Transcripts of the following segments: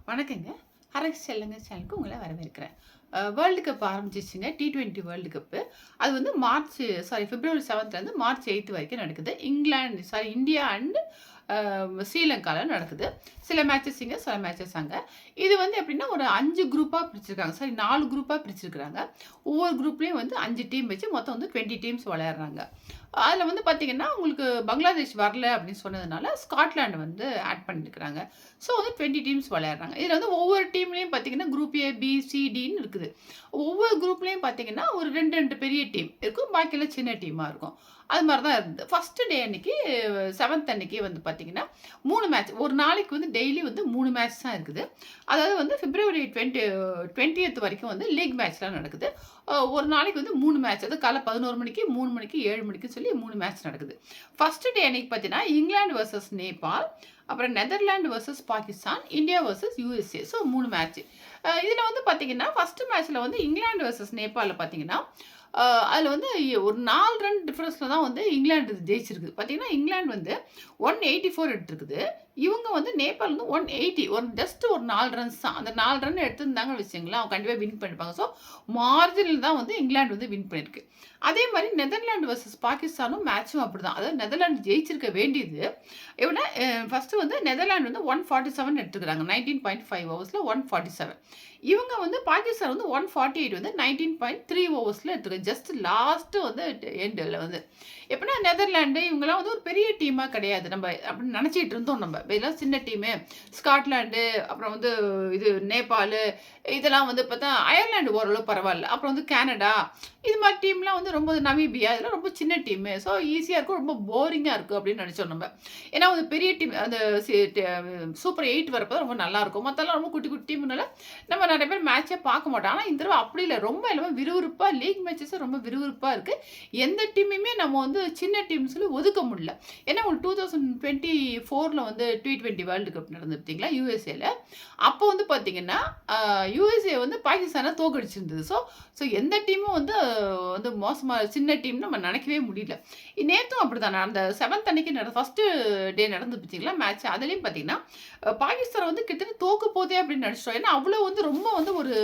வணக்கங்க. அரசு செல்லுங்க சேனலுக்கு உங்கள வரவேற்கிறேன். வேர்ல்டு கப் ஆரம்பிச்சிருச்சுங்க. T20 world cup. அது வந்து பிப்ரவரி 7லேருந்து மார்ச் 8 வரைக்கும் நடக்குது. இந்தியா அண்ட் ஸ்ரீலங்கால நடக்குது. சில மேட்சஸ் இங்க, சில மேட்சஸ் அங்க. இது வந்து எப்படின்னா, ஒரு 5 குரூப்பா பிரிச்சிருக்காங்க. 4 குரூப்பா பிரிச்சிருக்காங்க. ஒவ்வொரு குரூப்லயும் வந்து 5 டீம் வச்சு மொத்தம் வந்து 20 டீம்ஸ் விளையாடுறாங்க. அதுல வந்து பார்த்தீங்கன்னா, உங்களுக்கு பங்களாதேஷ் வரல அப்படின்னு சொன்னதுனால, ஸ்காட்லாண்ட் வந்து ஆட் பண்ணியிருக்கிறாங்க. ஸோ வந்து 20 டீம்ஸ் விளையாடுறாங்க. இதுல வந்து ஒவ்வொரு டீம்லயும் பார்த்தீங்கன்னா, குரூப் ஏ, பி, சி, டின்னு இருக்குது. ஒவ்வொரு குரூப்லயும் பார்த்தீங்கன்னா, ஒரு 2, 2 பெரிய டீம் இருக்கும். பாக்கியெல்லாம் சின்ன டீமா இருக்கும். அது மாரி தான் இருந்தது. ஃபர்ஸ்ட் டே அன்னைக்கு 7த் அன்னைக்கு வந்து பார்த்தீங்கன்னா, 3 மேட்ச். ஒரு நாளைக்கு வந்து டெய்லி வந்து 3 மேட்ச் தான் இருக்குது. அதாவது வந்து பிப்ரவரி 20th வரைக்கும் வந்து லீக் மேட்ச்லாம் நடக்குது. ஒரு நாளைக்கு வந்து 3 மேட்ச். அது காலைல 11 மணிக்கு, 3 மணிக்கு, 7 மணிக்குன்னு சொல்லி 3 மேட்ச் நடக்குது. ஃபர்ஸ்ட் டே அன்னைக்கு பார்த்தீங்கன்னா, இங்கிலாந்து வெர்சஸ் நேபாள், அப்புறம் Netherlands versus Pakistan, India versus USA. So 3 match. இதுல வந்து பார்த்தீங்கன்னா, ஃபர்ஸ்ட் மேட்ச்ல வந்து இங்கிலாந்து வெர்சஸ் நேபாள்ல பார்த்தீங்கன்னா, அதில வந்து ஒரு 4 ரன் டிஃபரன்ஸ்ல தான் வந்து இங்கிலாந்து ஜெயிச்சிருக்கு. பார்த்தீங்கன்னா, இங்கிலாந்து வந்து 184 எடுத்திருக்குது. இவங்க வந்து நேபாள் வந்து 180 ஜஸ்ட் ஒரு 4 ரன்ஸ் தான். அந்த 4 ரன் எடுத்திருந்தாங்கன்னு வச்சுக்கங்களேன், அவங்க கண்டிப்பா வின் பண்ணிருப்பாங்க. ஸோ மார்ஜினல் தான் வந்து இங்கிலாந்து வந்து வின் பண்ணிருக்கு. அதே மாரி நெதர்லாந்து வெர்சஸ் பாகிஸ்தானும் மேட்சும் அப்படிதான். அதாவது நெதர்லாந்து ஜெயிச்சிருக்க வேண்டியது. எப்படின்னா ஃபர்ஸ்ட் வந்து நெதர்லாந்து வந்து 147 எடுத்துக்கிறாங்க. 19.5 ஓவர்ஸ்ல 147. இவங்க வந்து பாகிஸ்தான் வந்து 148 வந்து 19.3 ஓவர்ஸ்ல எடுத்துக்கிறாங்க. ஜஸ்ட் லாஸ்ட் வந்து எண்டுல வந்து. எப்படின்னா நெதர்லாந்து இவங்கலாம் வந்து ஒரு பெரிய டீமா கிடையாது. நம்ம அப்படின்னு நினைச்சிட்டு இருந்தோம் நம்ம. இதெல்லாம் சின்ன டீமு. ஸ்காட்லாந்து, அப்புறம் வந்து இது நேபாளு, இதெல்லாம் வந்து பார்த்தா அயர்லாந்து ஓரளவு பரவாயில்ல. அப்புறம் வந்து கனடா, இது மாரி டீம்லாம் வந்து ரொம்ப நமீபியா இதெல்லாம் ரொம்ப சின்ன டீமு. ஸோ ஈஸியா இருக்கும். ரொம்ப போரிங்கா இருக்கும் அப்படின்னு நினைச்சோம் நம்ம. ஏன்னா ஒரு பெரிய டீம் அந்த சூப்பர் 8 வரப்போ ரொம்ப நல்லாயிருக்கும். மத்தெல்லாம் ரொம்ப குட்டி குட்டி டீம்னால நம்ம நிறைய பேர் மேட்சே பார்க்க மாட்டோம். ஆனா இந்த தடவ அப்படி இல்ல. ரொம்ப எல்லாமே விறுவிறுப்பா லீக் மேட்சஸ் ரொம்ப விறுவிறுப்பா இருக்கு. எந்த டீமையுமே நம்ம வந்து சின்ன டீம்னு சொல்லி ஒதுக்க முடியல. ஏன்னா உங்களுக்கு 2024ல வந்து T20 வேர்ல்டு கப் நடந்தது பார்த்தீங்களா? USAல. அப்போ வந்து பார்த்தீங்கன்னா, USA வந்து பாகிஸ்தான தோற்கடிச்சிருந்தது. ஸோ எந்த டீமும் வந்து மோசமா சின்ன டீம்னு நம்ம நினைக்கவே முடியல. நேத்தும் அப்படிதான். அந்த 7த் அன்னைக்கு ஃபர்ஸ்ட் டே நடந்தது பார்த்தீங்களா மேட்ச். அதுலயும் பார்த்தீங்கன்னா, பாகிஸ்தான் வந்து கிட்டத்தட்ட தோக்க போதே அப்படின்னு நினைச்சிட்டோம். ஏன்னா அவ்வளோ வந்து ரொம்ப வந்து ஒரு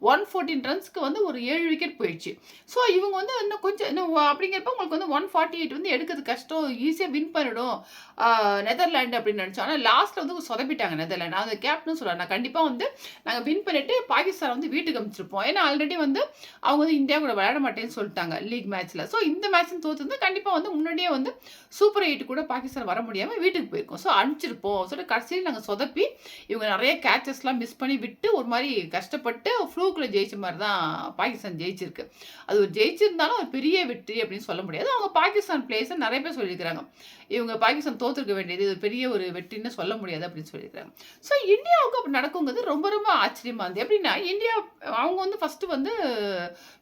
114 ரன்ஸ்க்கு வந்து ஒரு 7 விக்கெட் போயிடுச்சு. ஸோ இவங்க வந்து இன்னும் அப்படிங்கிறப்ப உங்களுக்கு வந்து 148 வந்து எடுக்கிறது கஷ்டம். ஈஸியா வின் பண்ணிடும் நெதர்லாந்து அப்படின்னு நினைச்சோம். ஆனா லாஸ்ட்ல வந்து சொதப்பிட்டாங்க நெதர்லாந்து. அந்த கேப்டனும் சொல்றாரு, நான் கண்டிப்பா வந்து நாங்க வின் பண்ணிட்டு பாகிஸ்தான் வந்து வீட்டுக்கு அனுப்பிச்சிருப்போம். ஏன்னா ஆல்ரெடி வந்து அவங்க வந்து இந்தியா கூட விளையாட மாட்டேன்னு சொல்லிட்டாங்க லீக் மேட்ச்ல. ஸோ இந்த மேட்ச் தோத்துருந்து கண்டிப்பா வந்து முன்னாடியே வந்து சூப்பர் 8 கூட பாகிஸ்தான் வர முடியாம வீட்டுக்கு போயிருக்கோம். ஸோ அனுப்பிச்சிருப்போம். சொல்லிட்டு கடைசியில் நாங்க சொதப்பி இவங்க நிறைய கேச்சஸ்லாம் மிஸ் பண்ணி விட்டு ஒரு மாதிரி கஷ்டப்பட்டு ஃப்ளூக்ல ஜெயிச்ச மாதிரி தான் பாகிஸ்தான் ஜெயிச்சிருக்கு. அது ஒரு ஜெயிச்சிருந்தாலும் ஒரு பெரிய வெற்றி அப்படின்னு சொல்ல முடியாது. அவங்க பாகிஸ்தான் பிளேயர்ஸ் நிறைய பேர் சொல்லியிருக்கிறாங்க. இவங்க பாகிஸ்தான் தோத்துருக்க வேண்டியது இது பெரிய ஒரு வெற்றின்னு சொல்ல முடியாது அப்படின்னு சொல்லியிருக்காங்க. ஸோ இந்தியாவுக்கு அப்படி நடக்குங்கிறது ரொம்ப ரொம்ப ஆச்சரியமா இருந்தது. எப்படின்னா இந்தியா அவங்க வந்து ஃபர்ஸ்ட் வந்து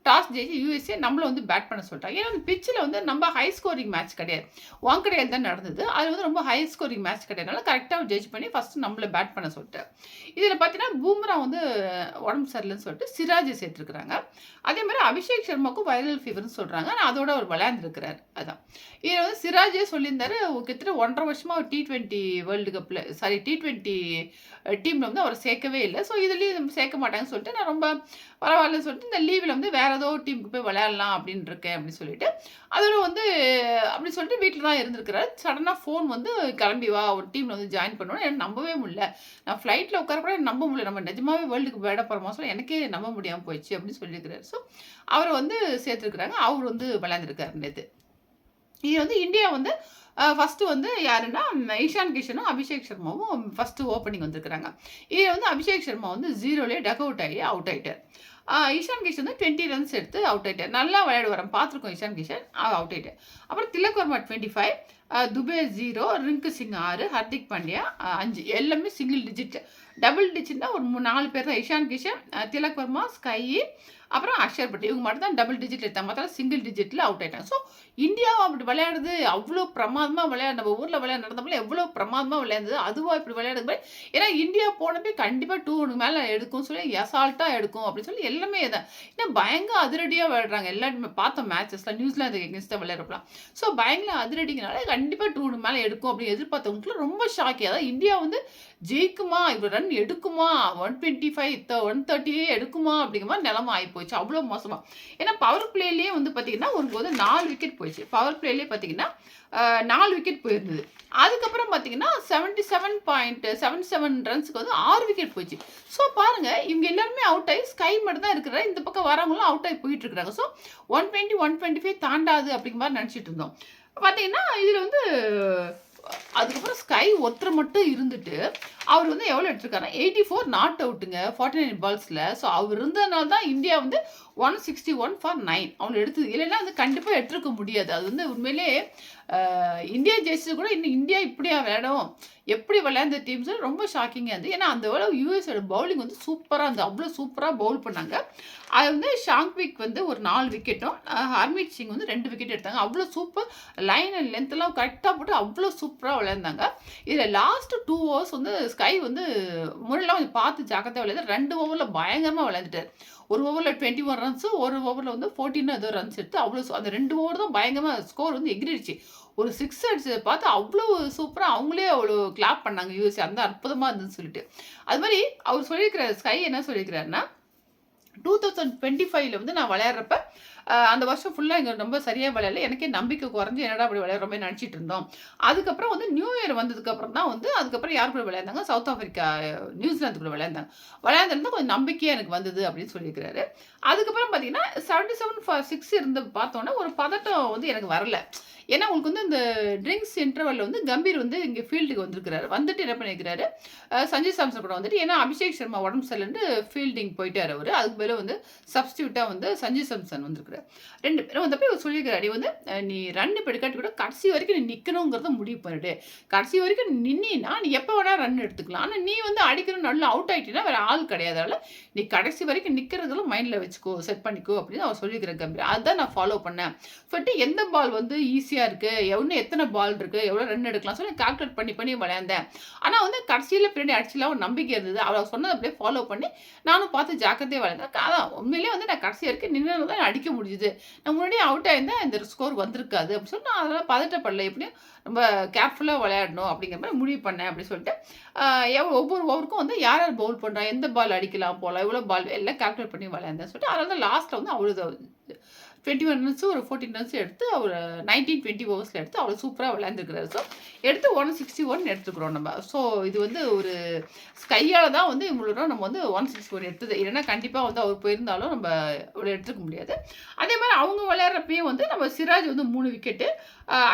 டாஸ் ஜெயிச்சு USA நம்மள வந்து பேட் பண்ண சொல்லிட்டாங்க. ஏன்னா அந்த பிச்சில் வந்து நம்ம ஹை ஸ்கோரிங் மேட்ச் கிடையாது. வாங்கடையில் தான் நடந்தது. அது வந்து ரொம்ப ஹை ஸ்கோரிங் மேட்ச் கிடையாதுனால கரெக்டாக ஜட்ஜ் பண்ணி ஃபர்ஸ்ட் நம்மள பேட் பண்ண சொல்லிட்டாரு. இதில் பார்த்தீங்கன்னா பூம்ரா வந்து உடம்பு சரியில்லைன்னு சொல்லிட்டு சிராஜை சேர்த்துருக்குறாங்க. அதே மாதிரி அபிஷேக் சர்மாவுக்கும் வைரல் ஃபீவர்னு சொல்றாங்க. ஆனால் அதோட அவர் விளையாண்டுருக்கிறார். அதான் இதில் வந்து சிராஜே சொல்லியிருந்தாரு கிட்டத்தட்ட 1.5 வருஷமா T20 வேர்ல்டு கப்பில் T20 டீமில் வந்து அவரை சேர்க்கவே இல்லை. ஸோ இதுலேயும் சேர்க்க மாட்டாங்கன்னு சொல்லிட்டு நான் ரொம்ப பரவாயில்லன்னு சொல்லிட்டு இந்த லீவில் வந்து வேற ஏதோ டீமுக்கு போய் விளையாடலாம் அப்படின்னு இருக்கேன் அப்படின்னு சொல்லிட்டு அதோட வந்து அப்படி சொல்லிட்டு வீட்டில் தான் இருந்திருக்கிறாரு. சடனாக ஃபோன் வந்து கிளம்பி வா ஒரு டீமில் வந்து ஜாயின் பண்ணணும். எனக்கு நம்பவே முடியல. நான் ஃப்ளைட்டில் உட்கார கூட எனக்கு நம்ப முடியல. நம்ம நிஜமாவே வேர்ல்டுக்கு விளையாட போகிறோமா சொல்ல எனக்கே நம்ப முடியாமல் போயிடுச்சு அப்படின்னு சொல்லியிருக்கிறாரு. ஸோ அவரை வந்து சேர்த்துருக்குறாங்க. அவர் வந்து விளையாண்டுருக்காரு நேற்று. இது வந்து இந்தியா வந்து ஃபர்ஸ்ட் வந்து யாருன்னா இஷான் கிஷனும் அபிஷேக் சர்மாவும் ஃபர்ஸ்ட் ஓப்பனிங் வந்திருக்கிறாங்க. இதில் வந்து அபிஷேக் சர்மா வந்து 0லே டக் அவுட் ஆகி அவுட் ஆயிட்டார். இஷான் கிஷன் வந்து 20 ரன்ஸ் எடுத்து அவுட் ஆயிட்டார். நல்லா விளையாடுவார் பார்த்துருக்கோம் இஷான் கிஷன் அவுட் ஆயிட்டார். அப்புறம் திலக் வர்மா 25, துபே 0, ரிங்கு சிங் 6, ஹர்திக் பாண்டியா 5 எல்லாமே சிங்கிள் டிஜிட். டபுள் டிஜிட்னா ஒரு 4 பேர் தான். இஷான் கிஷன், திலக் வர்மா, ஸ்கை, அப்புறம் அக்ஷர் பட்டேல் இவங்க மட்டும் தான் டபுள் டிஜிட்ல எடுத்தாங்க. மற்ற சிங்கிள் டிஜிட்ல அவுட் ஆயிட்டாங்க. ஸோ இந்தியாவும் அப்படி விளையாடுது அவ்வளோ பிரமாதமாக விளையாடு நம்ம ஊரில் விளையாடு நடந்தப்பல எவ்வளோ பிரமாதமாக விளையாடுது அதுவாக இப்படி விளையாடுது. ஏன்னா இந்தியா போனப்பே கண்டிப்பாக 2 மேலே எடுக்கும் சொல்லி அசால்ட்டாக எடுக்கும் அப்படின்னு சொல்லி எல்லாமே தான். ஏன்னா பயங்கர அதிரடியாக விளையாடுறாங்க. எல்லாருமே பார்த்தோம் மேட்சஸ்லாம் நியூசிலாந்து எகென்ஸ்டாக விளையாடுறப்பலாம். ஸோ பயங்கர அதிரடிங்கனால கண்டிப்பாக 2 மேலே எடுக்கும் அப்படின்னு எதிர்பார்த்தவங்களுக்கு ரொம்ப ஷாக்கி. அதாவது இந்தியா வந்து ஜெயிக்குமா, இவ்வளோ ரன் எடுக்குமா, 125 130 எடுக்குமா அப்படிங்கிற மாதிரி நிலைமை ஆகிப்போச்சு. அவ்வளோ மோசமா. ஏன்னா பவர் பிளேலேயே வந்து பார்த்தீங்கன்னா ஒரு 4 விக்கெட் போயிடுச்சு. பவர் பிளேலேயே பார்த்தீங்கன்னா 4 விக்கெட் போயிருந்தது. அதுக்கப்புறம் பார்த்தீங்கன்னா 77.77 ரன்ஸுக்கு வந்து 6 விக்கெட் போயிடுச்சு. ஸோ பாருங்க, இவங்க எல்லாருமே அவுட் ஆகி ஸ்கை மட்டும் தான் இருக்கிறார். இந்த பக்கம் வரவங்களும் அவுட் ஆகி போயிட்டு இருக்காங்க. ஸோ 120 125 தாண்டாது அப்படிங்கிற மாதிரி நினச்சிட்டு இருந்தோம். பார்த்தீங்கன்னா இதில் வந்து அதுக்கப்புறம் ஸ்கை ஒருத்தர் மட்டும் இருந்துட்டு அவர் வந்து எவ்வளோ எடுத்திருக்காரு, 84 நாட் அவுட்டுங்க 49 பால்ஸில். ஸோ அவர் இருந்ததுனால தான் இந்தியா வந்து 161 for 9 அவனை எடுத்தது. இல்லைன்னா வந்து கண்டிப்பாக எடுத்துருக்க முடியாது. அது வந்து உண்மையிலே இந்தியா ஜெயிச்சது கூட இன்னும் இந்தியா இப்படியா விளையாடும், எப்படி விளையாண்ட டீம்ஸ் ரொம்ப ஷாக்கிங்காக இருந்தது. ஏன்னா அந்த வேலை யூஎஸோட பவுலிங் வந்து சூப்பராக இருந்தது. அவ்வளோ சூப்பராக பவுல் பண்ணாங்க. அது வந்து ஷாங்க்விக் வந்து ஒரு 4 விக்கெட்டும், ஹர்மீத் சிங் வந்து 2 விக்கெட் எடுத்தாங்க. அவ்வளோ சூப்பர் லைன் அண்ட் லென்த்லாம் கரெக்டாக போட்டு அவ்வளோ சூப்பராக விளையாண்டாங்க. இதில் லாஸ்ட்டு 2 ஓவர்ஸ் வந்து ஸ்கை வந்து முறையெல்லாம் கொஞ்சம் பார்த்து ஜாக்கிரதையாக விளையாடு. 2 ஓவரில் பயங்கரமாக விளையாண்டுட்டார். ஒரு ஓவரில் 21 ரன்ஸு, ஒரு ஓவரில் வந்து 14 ஏதோ ரன்ஸ் எடுத்து அவ்வளோ அந்த 2 ஓவர் தான் பயங்கரமாக ஸ்கோர் வந்து எகிரிடுச்சு. ஒரு 6 அடிச்சு பார்த்து அவ்வளோ சூப்பராக அவங்களே அவ்வளோ கிளாப் பண்ணாங்க யூஎஸ்ஏ. அந்த அற்புதமாக இருந்துன்னு சொல்லிட்டு. அது மாதிரி அவர் சொல்லியிருக்கிறார், ஸ்கை என்ன சொல்லியிருக்கிறாருன்னா 2025 வந்து நான் விளையாடுறப்ப அந்த வருஷம் ஃபுல்லாக எங்கள் ரொம்ப சரியாக விளையாடல. எனக்கே நம்பிக்கை குறைஞ்சி என்னடா அப்படி விளையாடுற மாதிரி நினச்சிட்டு இருந்தோம். அதுக்கப்புறம் வந்து நியூ இயர் வந்ததுக்கப்புறம் தான் வந்து அதுக்கப்புறம் யார் கூட விளையாண்டாங்க, சவுத் ஆஃப்ரிக்கா நியூசிலாந்து கூட விளையாண்டாங்க. விளையாண்டுருந்தா கொஞ்சம் நம்பிக்கையாக எனக்கு வந்தது அப்படின்னு சொல்லியிருக்கிறாரு. அதுக்கப்புறம் பார்த்தீங்கன்னா 77 for 6 இருந்து பார்த்தோன்னா ஒரு பதட்டம் வந்து எனக்கு வரல. ஏன்னா உங்களுக்கு வந்து இந்த ட்ரிங்க்ஸ் இன்டர்வலில் வந்து கம்பீர் வந்து இங்கே ஃபீல்டுக்கு வந்திருக்கிறாரு. வந்துட்டு என்ன பண்ணியிருக்கிறாரு, சஞ்சு சாம்சன் கூட வந்துட்டு, ஏன்னா அபிஷேக் சர்மா உடம்பு சரியில்லைன்னு ஃபீல்டிங் போயிட்டார் அவர். அதுக்கு மேலே வந்து சப்ஸ்டியூட்டாக வந்து சஞ்சு சாம்சன் வந்திருக்கிறார். 2 பேரும் வந்தப்போ இவர் சொல்லியிருக்கிறாரு, வந்து நீ ரன் இப்போ எடுக்காட்டி கூட கடைசி வரைக்கும் நீ நிற்கணுங்கிறத முடிவு பண்ணிட்டு, கடைசி வரைக்கும் நின்னா நீ எப்போ வேணால் ரன் எடுத்துக்கலாம். ஆனால் நீ வந்து அடிக்கணும் நல்லா அவுட் ஆகிட்டீங்கன்னா வேறு ஆள் கிடையாதால நீ கடைசி வரைக்கும் நிற்கிறதெல்லாம் மைண்டில் வச்சுக்கோ, செட் பண்ணிக்கோ அப்படின்னு அவர் சொல்லியிருக்கிற கம்பீர். அதுதான் நான் ஃபாலோ பண்ணேன் சொல்லிட்டு, எந்த பால் வந்து ஈஸியாக இருக்குது, இன்னும் எத்தனை பால் இருக்குது, எவ்வளோ ரன் எடுக்கலாம் சொல்லி கால்குலேட் பண்ணி விளையாண்டேன். ஆனால் வந்து கடைசியில் பின்னாடி அடிச்சுலாம் ஒரு நம்பிக்கை இருந்தது. அவர் சொன்னதை அப்படியே ஃபாலோ பண்ணி நானும் பார்த்து ஜாக்கிரதையாக விளையாண்டேன். அதான் உண்மையிலேயே வந்து நான் கடைசி வரைக்கும் நின்று தான் அடிக்க முடிஞ்சுது. நான் முன்னாடியே அவுட் ஆயிருந்தேன், இந்த ஸ்கோர் வந்திருக்காது அப்படின்னு சொல்லி நான் அதெல்லாம் பதட்டப்படல. எப்படியும் ரொம்ப கேர்ஃபுல்லாக விளையாடணும் அப்படிங்கிற மாதிரி முடிவு பண்ணேன் அப்படின்னு சொல்லிட்டு, ஒவ்வொரு ஓவருக்கும் வந்து யார் யார் பவுல் பண்ணுறா, எந்த பால் அடிக்கலாம் போகலாம், எவ்வளோ பால் எல்லாம் கால்குலேட் பண்ணி விளையாண்டேன் சொல்லிட்டு, அதனால தான் லாஸ்ட்டில் வந்து அவ்வளோ 21 ரன்ஸு ஒரு 14 ரன்ஸ் எடுத்து அவர் 19-20 ஓவர்ஸில் எடுத்து அவ்வளோ சூப்பராக விளையாண்டுருக்கிறாரு. ஸோ எடுத்து 161 எடுத்துக்கிறோம் நம்ம. ஸோ இது வந்து ஒரு ஸ்கையால் தான் வந்து இவ்வளோ நம்ம வந்து 161 எடுத்தது. இல்லைன்னா கண்டிப்பாக வந்து அவர் போயிருந்தாலும் நம்ம அவ்வளோ எடுத்துக்க முடியாது. அதே மாதிரி அவங்க விளையாடுறப்பையும் வந்து நம்ம சிராஜ் வந்து 3 விக்கெட்டு,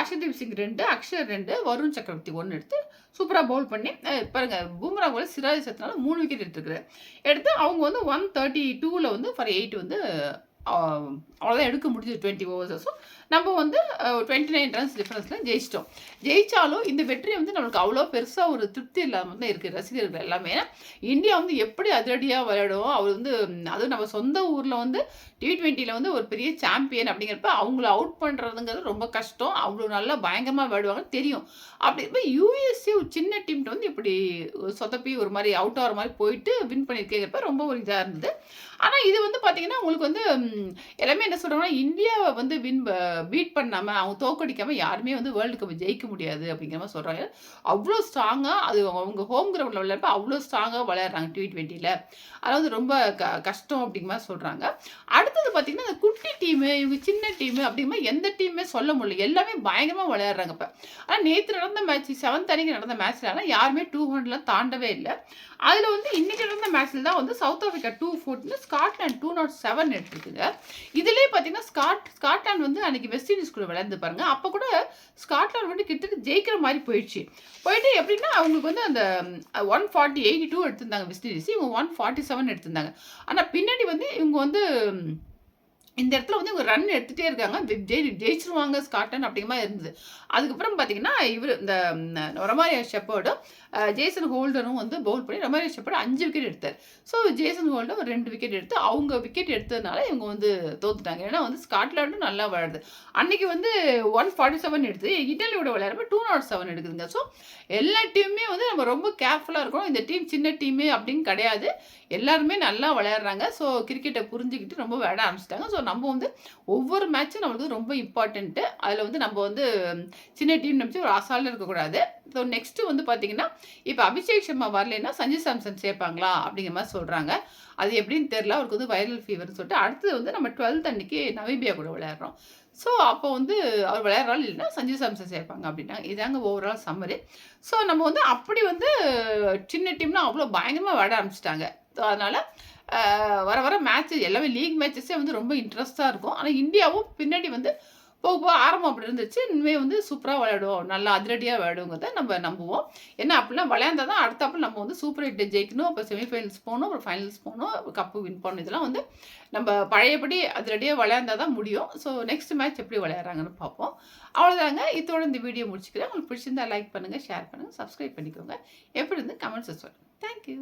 அர்ஷதீப் சிங் 2, அக்ஷர் 2, வருண் சக்கரவர்த்தி 1 எடுத்து சூப்பராக பவுல் பண்ணி பாருங்கள், பூம்ரா கூட சிராஜ் சத்தினால 3 விக்கெட் எடுத்துருக்குறாரு. எடுத்து அவங்க வந்து 132 வந்து ஃபார் 8 வந்து அவ்வளோதான் எடுக்க முடிஞ்சது 20 ஓவர்ஸ். ஸோ நம்ம வந்து 29 ரன்ஸ் டிஃபரன்ஸில் ஜெயிச்சிட்டோம். ஜெயித்தாலும் இந்த வெற்றி வந்து நம்மளுக்கு அவ்வளோ பெருசாக ஒரு திருப்தி இல்லாமல் தான் இருக்குது ரசிகர்கள் எல்லாமே. இந்தியா வந்து எப்படி அதிரடியாக விளையாடும், அவர் வந்து அதுவும் நம்ம சொந்த ஊரில் வந்து T20 வந்து ஒரு பெரிய சாம்பியன் அப்படிங்கிறப்ப அவங்கள அவுட் பண்ணுறதுங்கிறது ரொம்ப கஷ்டம். அவ்வளோ நல்லா பயங்கரமாக விளையாடுவாங்கன்னு தெரியும். அப்படி இப்போ யூஎஸ்ஏ ஒரு சின்ன டீம்கிட்ட வந்து இப்படி சொதப்பி ஒரு மாதிரி அவுட் ஆகிற மாதிரி போயிட்டு வின் பண்ணியிருக்கேங்கிறப்ப ரொம்ப ஒரு இதாக இருந்தது. ஆனால் இது வந்து பார்த்தீங்கன்னா உங்களுக்கு வந்து எல்லாமே என்ன சொல்கிறாங்கன்னா, இந்தியாவை வந்து பீட் பண்ணாமல் அவங்க தோக்கடிக்காமல் யாருமே வந்து வேர்ல்டு கப் ஜெயிக்க முடியாது அப்படிங்கிற மாதிரி சொல்கிறாங்க. அவ்வளோ ஸ்ட்ராங்காக அது அவங்க ஹோம் கிரவுண்டில் விளையாடுறப்ப அவ்வளோ ஸ்ட்ராங்காக விளையாடுறாங்க T20. அதாவது ரொம்ப கஷ்டம் அப்படிங்கிற மாதிரி சொல்கிறாங்க. அடுத்தது பார்த்தீங்கன்னா இந்த குட்டி டீமு, இவங்க சின்ன டீமு அப்படிங்கிற மாதிரி எந்த டீமுமே சொல்ல முடியல. எல்லாமே பயங்கரமாக விளையாடுறாங்க இப்போ. ஆனால் நேற்று நடந்த மேட்ச் 7th அன்னைக்கு நடந்த மேட்ச்ல ஆனால் யாருமே 200 தாண்டவே இல்லை. அதில் வந்து இன்னைக்கு நடந்த மேட்ச்சில் தான் வந்து சவுத் ஆஃப்ரிக்கா 214, ஸ்காட்லாந்து 207 எடுத்துருக்குங்க. இதுலேயே பார்த்தீங்கன்னா ஸ்காட்லாந்து வந்து அன்றைக்கி வெஸ்ட் இண்டீஸ் கூட விளையாண்டு பாருங்க. அப்போ கூட ஸ்காட்லாந்து வந்து கிட்டத்தட்ட ஜெயிக்கிற மாதிரி போயிடுச்சு. போயிட்டு எப்படின்னா அவங்களுக்கு வந்து அந்த 182 எடுத்திருந்தாங்க வெஸ்ட் இண்டீஸ், இவங்க 147 எடுத்திருந்தாங்க. ஆனால் பின்னாடி வந்து இவங்க வந்து இந்த இடத்துல வந்து இவங்க ரன் எடுத்துகிட்டே இருக்காங்க, ஜெயிச்சிருவாங்க ஸ்காட்லாந்து அப்படிங்கிற மாதிரி இருந்தது. அதுக்கப்புறம் பார்த்தீங்கன்னா இவர் இந்த ரொமாரியோ ஷெப்பர்டும் ஜேசன் ஹோல்டரும் வந்து பவுல் பண்ணி ரொமாரியோ ஷெப்பர்டு 5 விக்கெட் எடுத்தார். ஸோ ஜேசன் ஹோல்டர் ஒரு 2 விக்கெட் எடுத்து அவங்க விக்கெட் எடுத்ததுனால இவங்க வந்து தோத்துட்டாங்க. ஏன்னா வந்து ஸ்காட்லாண்டும் நல்லா விளையாடுது. அன்றைக்கி வந்து 147 எடுத்து இட்டாலியோட விளையாடுறப்ப 207 எடுக்குதுங்க. ஸோ எல்லா டீமுமே வந்து நம்ம ரொம்ப கேர்ஃபுல்லாக இருக்கணும். இந்த டீம் சின்ன டீமு அப்படின்னு கிடையாது, எல்லாருமே நல்லா விளையாடுறாங்க. ஸோ கிரிக்கெட்டை புரிஞ்சுக்கிட்டு ரொம்ப விளையாட ஆரம்பிச்சிட்டாங்க. ஸோ நம்ம வந்து ஒவ்வொரு மேட்சும் நம்மளுக்கு ரொம்ப இம்பார்ட்டன்ட்டு. அதில வந்து நம்ம வந்து சின்ன டீம் நெனச்சு ஒரு அசால்ட்டா இருக்கக்கூடாது. ஸோ நெக்ஸ்ட்டு வந்து பார்த்தீங்கன்னா, இப்ப அபிஷேக் சர்மா வரலைன்னா சஞ்சு சாம்சன் சேர்ப்பாங்களா? அப்படிங்கிற மாரி சொல்றாங்க. அது எப்படின்னு தெரியல. அவருக்கு வந்து வைரல் ஃபீவர்ன்னு சொல்லிட்டு, அடுத்தது வந்து நம்ம 12த் அன்னைக்கு நமீபியா கூட விளையாடுறோம். ஸோ அப்போ வந்து அவர் விளையாடுறாரு இல்லைன்னா சஞ்சு சாம்சன் சேர்ப்பாங்க அப்படின்னாங்க. இதாங்க ஓவரால் சம்மரி. ஸோ நம்ம வந்து அப்படி வந்து சின்ன டீம்னா அவ்வளோ பயங்கரமா விளையாட ஆரம்பிச்சுட்டாங்க. ஸோ அதனால வர வர மேட்ச் எல்லாமே லீக் மேட்சஸே வந்து ரொம்ப இன்ட்ரெஸ்ட்டா இருக்கும். ஆனா இந்தியாவும் பின்னாடி வந்து போக போக ஆரம்பம் அப்படி இருந்துச்சு. இனிமே வந்து சூப்பரா விளையாடுவோம். நல்லா அதிரடியா விளையாடுவோங்கிறத நம்ம நம்புவோம். ஏன்னா அப்படிலாம் விளையாண்டா தான் அடுத்தாப்புல நம்ம வந்து சூப்பர் 8 ஜெயிக்கணும். அப்புறம் செமி ஃபைனல்ஸ் போணும். அப்புறம் ஃபைனல்ஸ் போணும். கப்பு வின் பண்ணணும். இதெல்லாம் வந்து நம்ம பழையபடி அதிரடியா விளையாண்டா தான் முடியும். ஸோ நெக்ஸ்ட் மேட்ச் எப்படி விளையாடுறாங்கன்னு பார்ப்போம். அவ்வளோதாங்க. இத்தோட இந்த வீடியோ முடிச்சுக்கிறேன். உங்களுக்கு பிடிச்சிருந்தா லைக் பண்ணுங்க, ஷேர் பண்ணுங்க, சப்ஸ்கிரைப் பண்ணிக்கோங்க. எப்படி இருந்து கமெண்ட்ஸை சொல்லுங்க. Thank you.